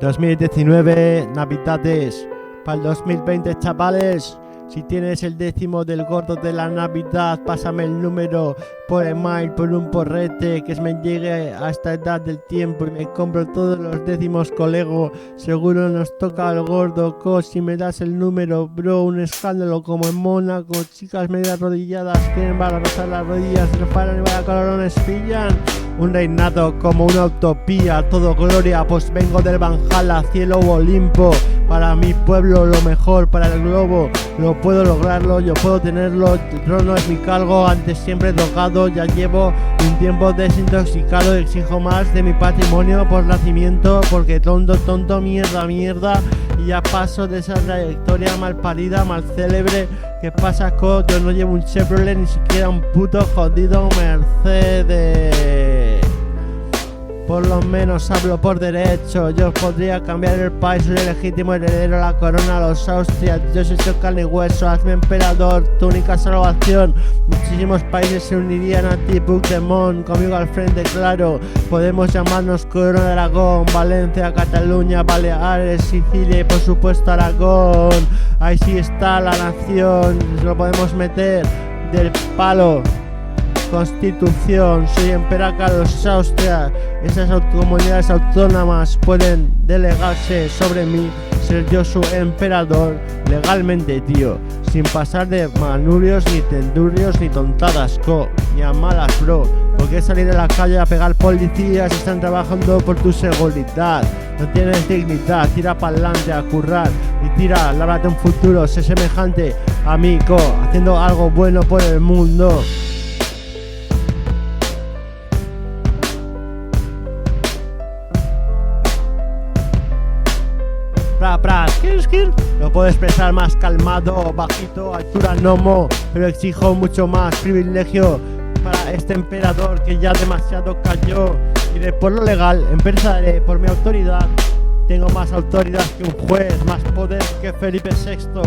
2019, Navidades. Para el 2020, chavales. Si tienes el décimo del gordo de la Navidad, pásame el número por email, por un porrete, que me llegue a esta edad del tiempo y me compro todos los décimos, colego. Seguro nos toca al gordo, si me das el número, bro. Un escándalo como en Mónaco, chicas medio arrodilladas quieren barrazar las rodillas, se paran y vaya colorones pillan. Un reinado como una utopía, todo gloria, pues vengo del Valhalla, cielo o Olimpo. Para mi pueblo lo mejor, para el globo, lo puedo lograrlo, yo puedo tenerlo, el trono es mi cargo, antes siempre drogado, ya llevo un tiempo desintoxicado, exijo más de mi patrimonio por nacimiento, porque tonto, mierda, y ya paso de esa trayectoria mal parida, mal célebre. ¿Qué pasa, co? Yo no llevo un Chevrolet, ni siquiera un puto jodido Mercedes. Por lo menos hablo por derecho. Yo podría cambiar el país, soy el legítimo heredero, la corona a los Austrias. Yo soy su carne y hueso, hazme emperador, tu única salvación. Muchísimos países se unirían a ti, Puigdemont, conmigo al frente, claro. Podemos llamarnos Corona de Aragón, Valencia, Cataluña, Baleares, Sicilia y por supuesto Aragón. Ahí sí está la nación, lo podemos meter del palo. Constitución, soy Emperaca de los Austrias. Esas comunidades autónomas pueden delegarse sobre mí, ser yo su emperador legalmente, tío, sin pasar de manurios, ni tendurios, ni tontadas, ni a malas, bro. Porque salir a la calle a pegar policías, están trabajando por tu seguridad. No tienes dignidad, tira para adelante a currar y tira, lábrate un futuro, sé semejante a mí, haciendo algo bueno por el mundo. Lo puedo expresar más calmado, bajito, altura gnomo, pero exijo mucho más privilegio para este emperador que ya demasiado cayó. Y por lo legal empezaré por mi autoridad. Tengo más autoridad que un juez, más poder que Felipe VI,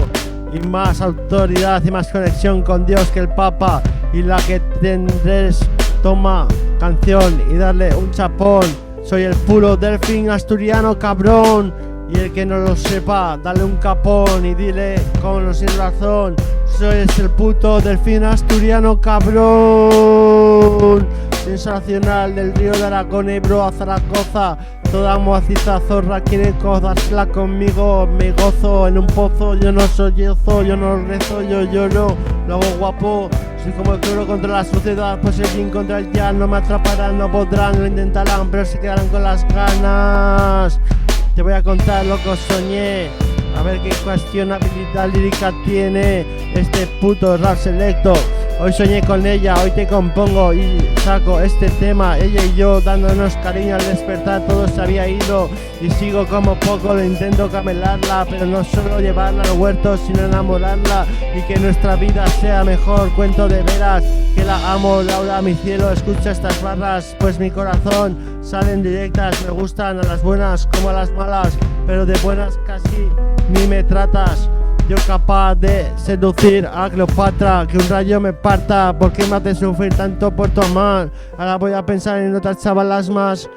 y más autoridad y más conexión con Dios que el Papa. Y la que tendréis, toma canción y darle un chapón. Soy el puro delfín asturiano, cabrón. Y el que no lo sepa, dale un capón y dile con o sin razón: soy el puto delfín asturiano, cabrón. Sensacional del río de Aragón, Ebro a Zaragoza. Toda moacita zorra quiere codársela conmigo. Me gozo en un pozo, yo no sollozo, yo no rezo, yo lloro. Lo hago guapo, soy como el cloro contra la suciedad, pues el yin contra el yang. No me atraparán, no podrán, lo intentarán, pero se quedarán con las ganas. Te voy a contar lo que soñé, a ver qué cuestionabilidad lírica tiene este puto rap selecto. Hoy soñé con ella, hoy te compongo y saco este tema. Ella y yo dándonos cariño al despertar, todo se había ido. Y sigo como poco, lo intento camelarla, pero no solo llevarla al huerto, sino enamorarla. Y que nuestra vida sea mejor, cuento de veras que la amo, Laura, mi cielo. Escucha estas barras, pues mi corazón salen directas. Me gustan a las buenas como a las malas, pero de buenas casi ni me tratas. Yo capaz de seducir a Cleopatra, que un rayo me parta. ¿Por qué me hace sufrir tanto por tu amor? Ahora voy a pensar en otras chavalas más.